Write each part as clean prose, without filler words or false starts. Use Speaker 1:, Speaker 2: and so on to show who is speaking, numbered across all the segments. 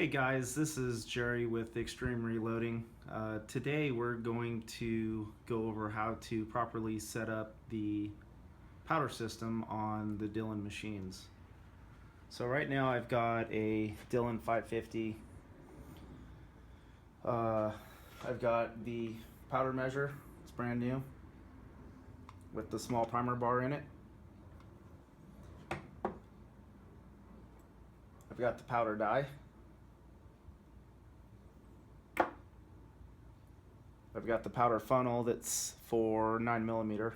Speaker 1: Hey guys, this is Jerry with Extreme Reloading. Today we're going to go over how to properly set up the powder system on the Dillon machines. So right now I've got a Dillon 550. I've got the powder measure, it's brand new, with the small primer bar in it. I've got the powder dye. I've got the powder funnel that's for 9mm.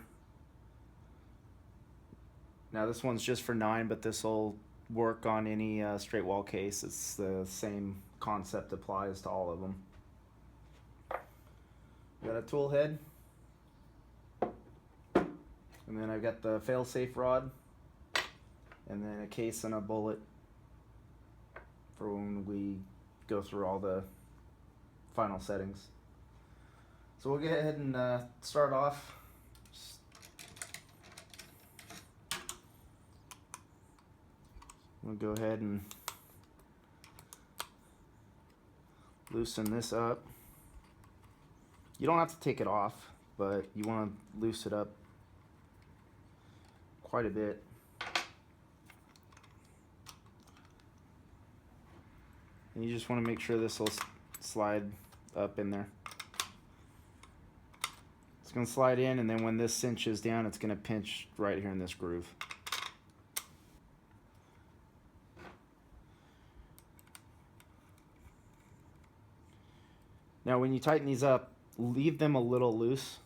Speaker 1: Now this one's just for 9, but this will work on any straight wall case. It's the same concept applies to all of them. Got a tool head, and then I've got the Failsafe Rod, and then a case and a bullet for when we go through all the final settings. So we'll go ahead and start off. We'll go ahead and loosen this up. You don't have to take it off, but you want to loosen it up quite a bit. And you just want to make sure this will slide up in there. It's going to slide in, and then when this cinches down, it's going to pinch right here in this groove. Now when you tighten these up, leave them a little loose.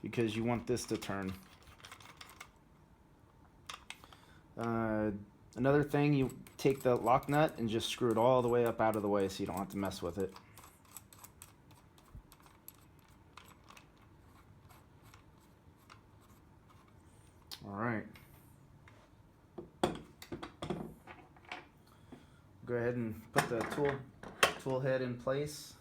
Speaker 1: Because you want this to turn. Another thing, you take the lock nut and just screw it all the way up out of the way so you don't have to mess with it. Alright. Go ahead and put the tool head in place.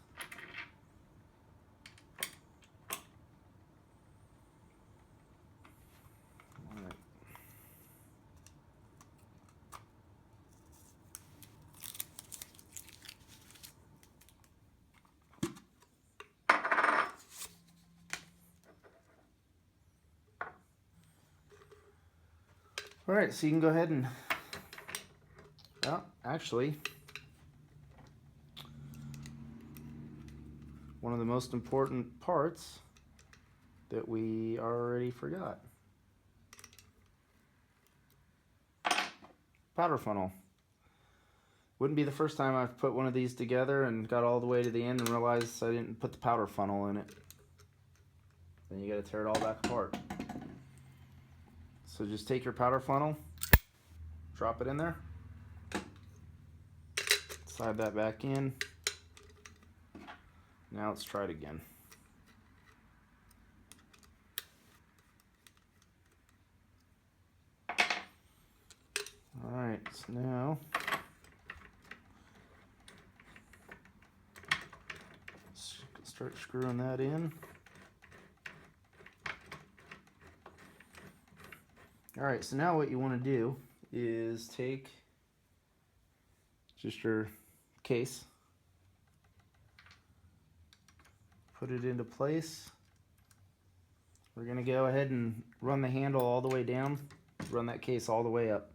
Speaker 1: Alright, so you can go ahead and, well, actually, one of the most important parts that we already forgot. Powder funnel. Wouldn't be the first time I've put one of these together and got all the way to the end and realized I didn't put the powder funnel in it. Then you gotta tear it all back apart. So just take your powder funnel, drop it in there, slide that back in. Now let's try it again. Alright, so now start screwing that in. Alright, so now what you want to do is take just your case, put it into place. We're going to go ahead and run the handle all the way down, run that case all the way up.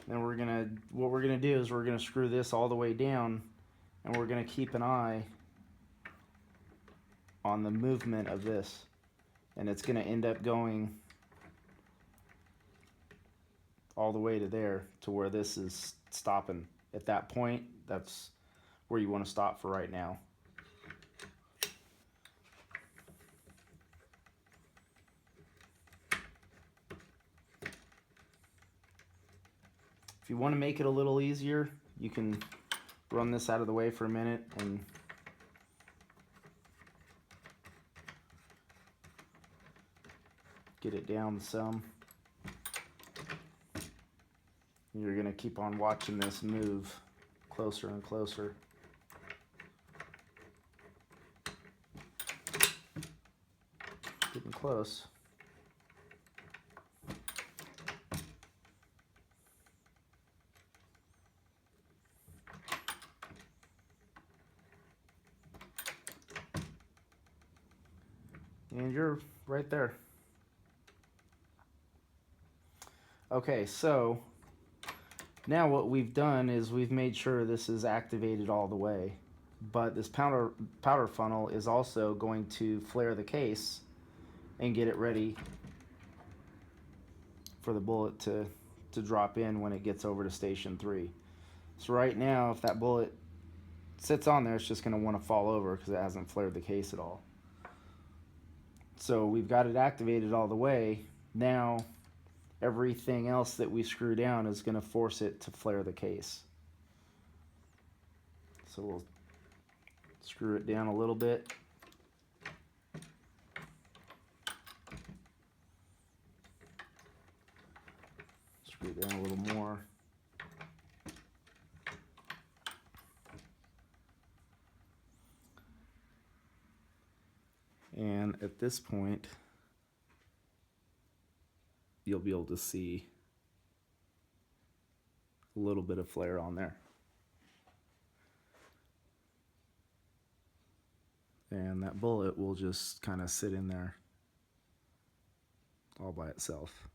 Speaker 1: Then what we're going to do is we're going to screw this all the way down, and we're going to keep an eye on the movement of this. And it's going to end up going all the way to there, to where this is stopping. At that point, that's where you want to stop for right now. If you want to make it a little easier, you can run this out of the way for a minute and get it down some. You're going to keep on watching this move closer and closer. Getting close. And you're right there. Okay, so now what we've done is we've made sure this is activated all the way. But this powder funnel is also going to flare the case and get it ready for the bullet to drop in when it gets over to station 3. So right now, if that bullet sits on there, it's just going to want to fall over because it hasn't flared the case at all. So we've got it activated all the way. Now everything else that we screw down is going to force it to flare the case. So we'll screw it down a little bit. Screw it down a little more. And at this point, you'll be able to see a little bit of flare on there. And that bullet will just kind of sit in there all by itself.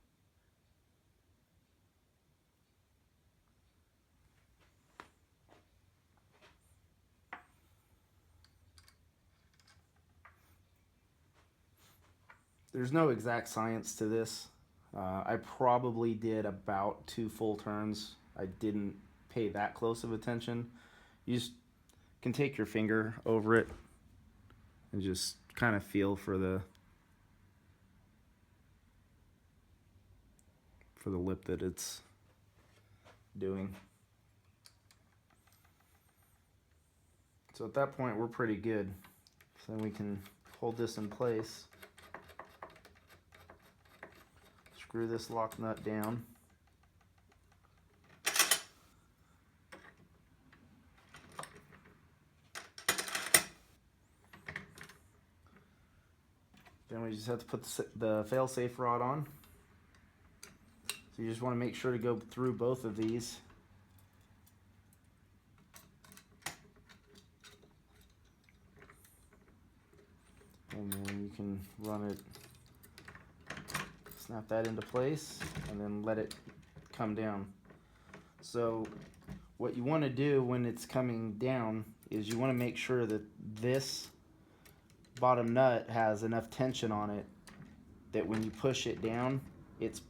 Speaker 1: There's no exact science to this. I probably did about 2 full turns. I didn't pay that close of attention. You just can take your finger over it and just kind of feel for the lip that it's doing. So at that point we're pretty good. So then we can hold this in place. Screw this lock nut down. Then we just have to put the failsafe rod on. So you just want to make sure to go through both of these. And then you can run it, snap that into place, and then let it come down. So what you want to do when it's coming down is you want to make sure that this bottom nut has enough tension on it that when you push it down, it's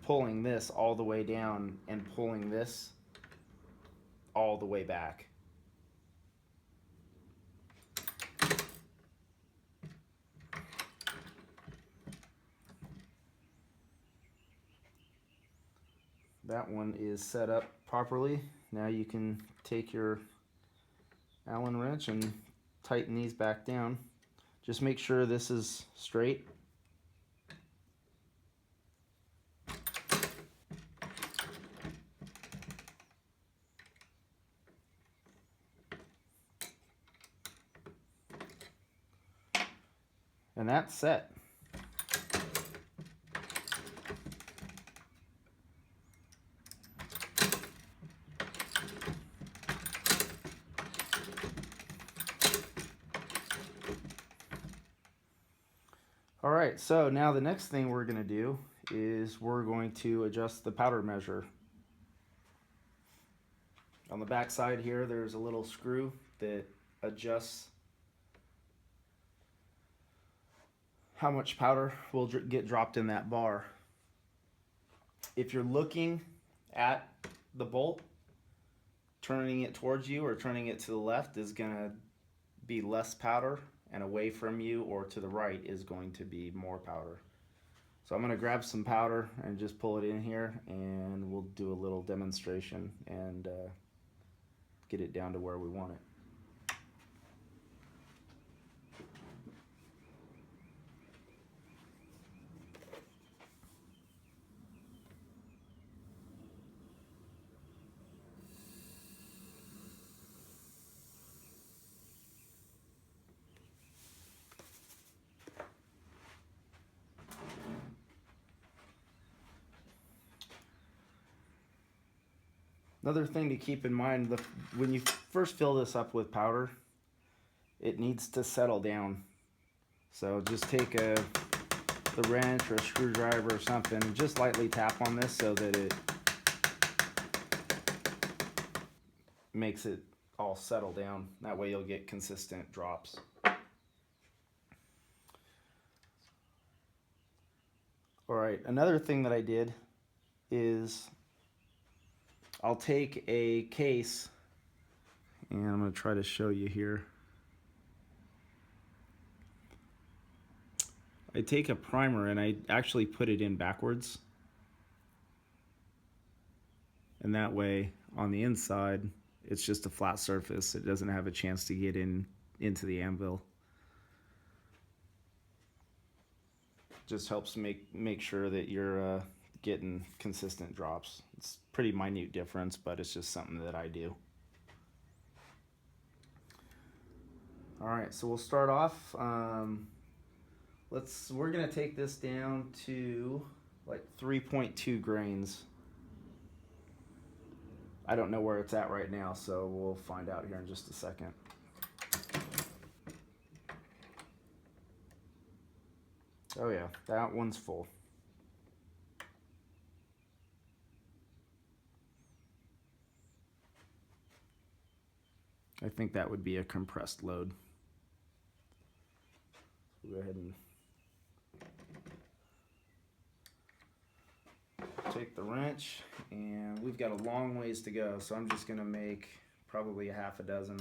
Speaker 1: pulling this all the way down and pulling this all the way back. That one is set up properly. Now you can take your Allen wrench and tighten these back down. Just make sure this is straight. And that's set. All right, so now the next thing we're going to do is we're going to adjust the powder measure. On the back side here, there's a little screw that adjusts how much powder will get dropped in that bar. If you're looking at the bolt, turning it towards you or turning it to the left is going to be less powder, and away from you or to the right is going to be more powder. So I'm going to grab some powder and just pull it in here, and we'll do a little demonstration and get it down to where we want it. Another thing to keep in mind, when you first fill this up with powder, it needs to settle down. So just take the wrench or a screwdriver or something and just lightly tap on this so that it makes it all settle down. That way you'll get consistent drops. All right, another thing that I did is I'll take a case, and I'm going to try to show you here. I take a primer and I actually put it in backwards. And that way, on the inside, it's just a flat surface. It doesn't have a chance to get into the anvil. Just helps make sure that you're getting consistent drops. It's a pretty minute difference, but it's just something that I do. All right, so we'll start off. We're gonna take this down to like 3.2 grains. I don't know where it's at right now, so we'll find out here in just a second. Oh yeah, that one's full. I think that would be a compressed load. So go ahead and take the wrench, and we've got a long ways to go, so I'm just gonna make probably a half a dozen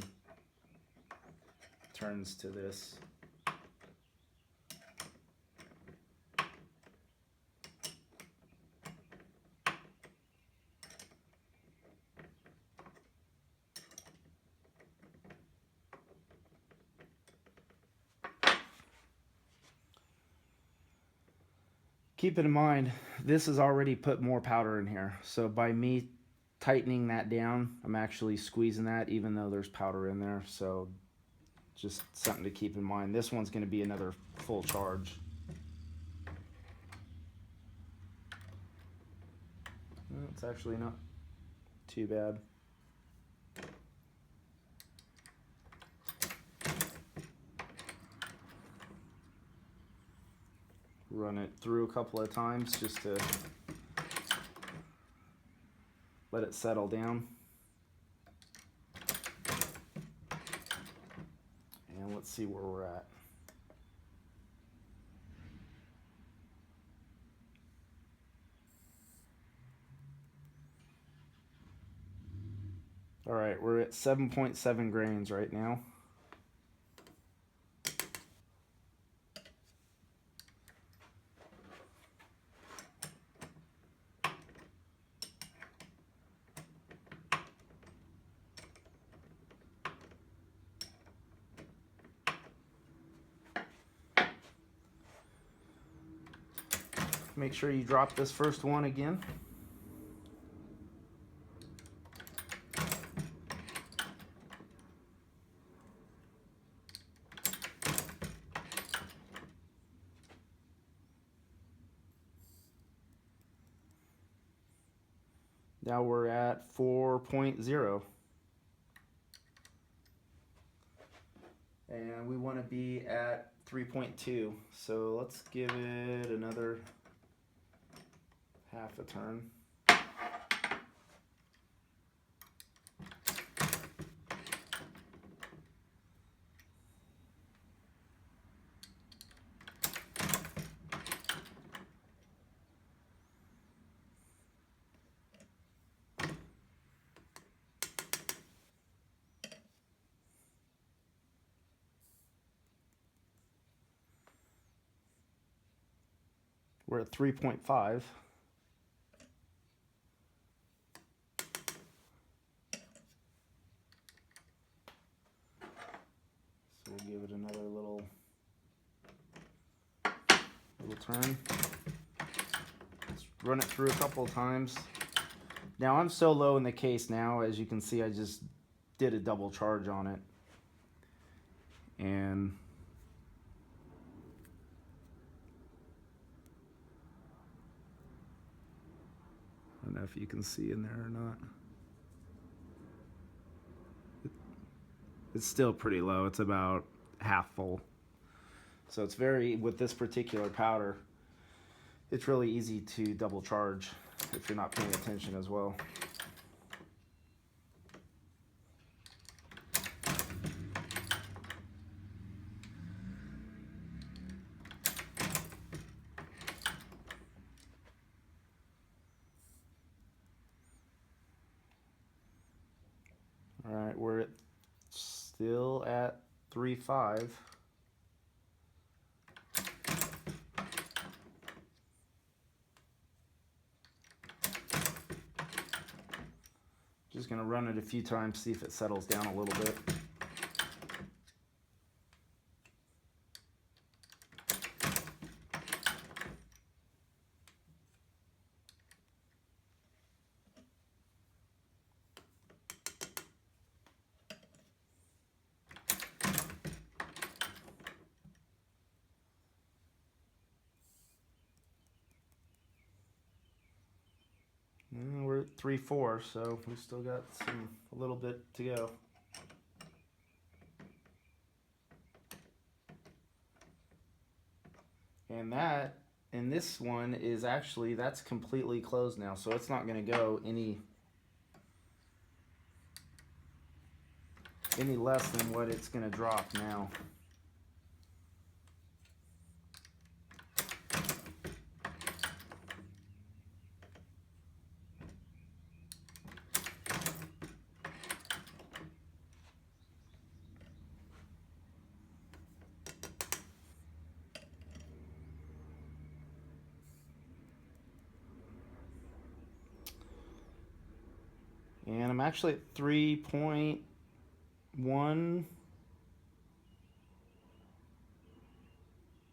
Speaker 1: turns to this. Keep in mind, this has already put more powder in here. So by me tightening that down, I'm actually squeezing that even though there's powder in there. So just something to keep in mind. This one's going to be another full charge. It's actually not too bad. Run it through a couple of times just to let it settle down. And let's see where we're at. All right, we're at 7.7 grains right now. Make sure you drop this first one again. Now we're at 4.0. And we want to be at 3.2. So let's give it another half a turn. We're at 3.5. So we'll give it another little turn. Let's run it through a couple of times. Now I'm so low in the case now, as you can see, I just did a double charge on it. And I don't know if you can see in there or not. It's still pretty low. It's about half full. So it's with this particular powder, it's really easy to double charge if you're not paying attention as well. All right, we're still at 3.5. Just gonna run it a few times, see if it settles down a little bit. And we're at 3.4, so we still got a little bit to go. And this one is actually, that's completely closed now, so it's not going to go any less than what it's going to drop now. And I'm actually at 3.1.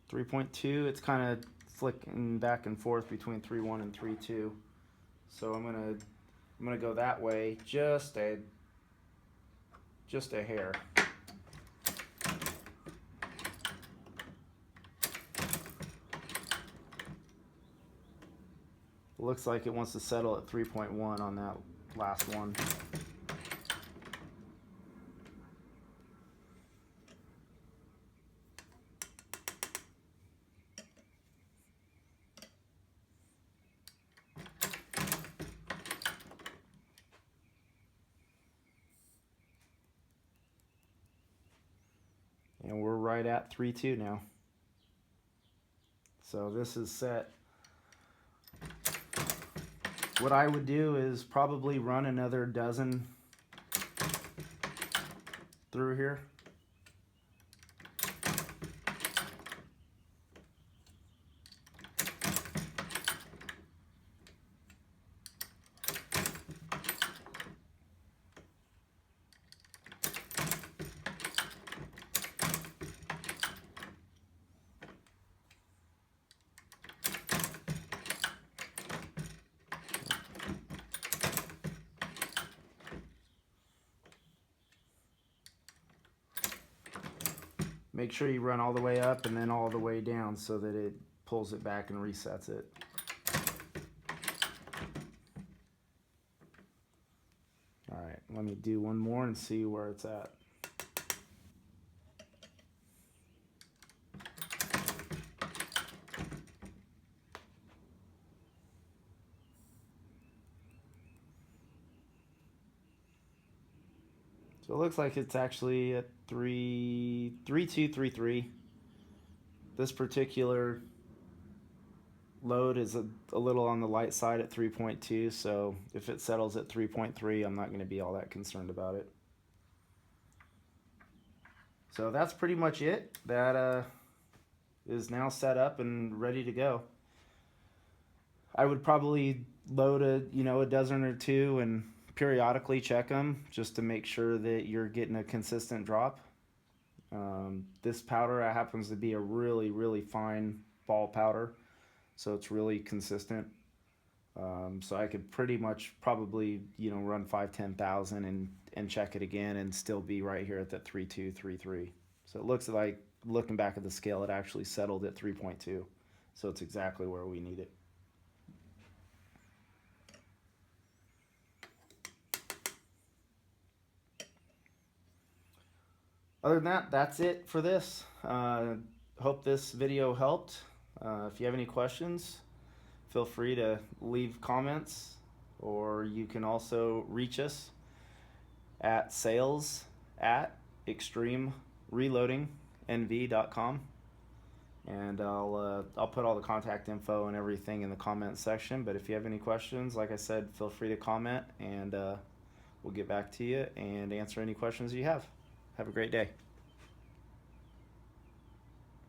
Speaker 1: 3.2. It's kind of flicking back and forth between 3.1 and 3.2. So I'm gonna go that way just a hair. Looks like it wants to settle at 3.1 on that last one. And we're right at 3.2 now. So this is set. What I would do is probably run another dozen through here. Make sure you run all the way up and then all the way down so that it pulls it back and resets it. All right, let me do one more and see where it's at. So it looks like it's actually at 3.2, 3.3. This particular load is a little on the light side at 3.2, so if it settles at 3.3, I'm not going to be all that concerned about it. So that's pretty much it. That is now set up and ready to go. I would probably load a dozen or two and periodically check them just to make sure that you're getting a consistent drop. This powder happens to be a really, really fine ball powder, so it's really consistent. So I could pretty much probably run 5-10,000 and check it again and still be right here at that 3.2, 3.3. So it looks like, looking back at the scale, it actually settled at 3.2. So it's exactly where we need it. Other than that, that's it for this. hope this video helped. If you have any questions, feel free to leave comments, or you can also reach us at sales@extremereloadingnv.com, and I'll put all the contact info and everything in the comment section. But if you have any questions, like I said, feel free to comment, and we'll get back to you and answer any questions you have. Have a great day.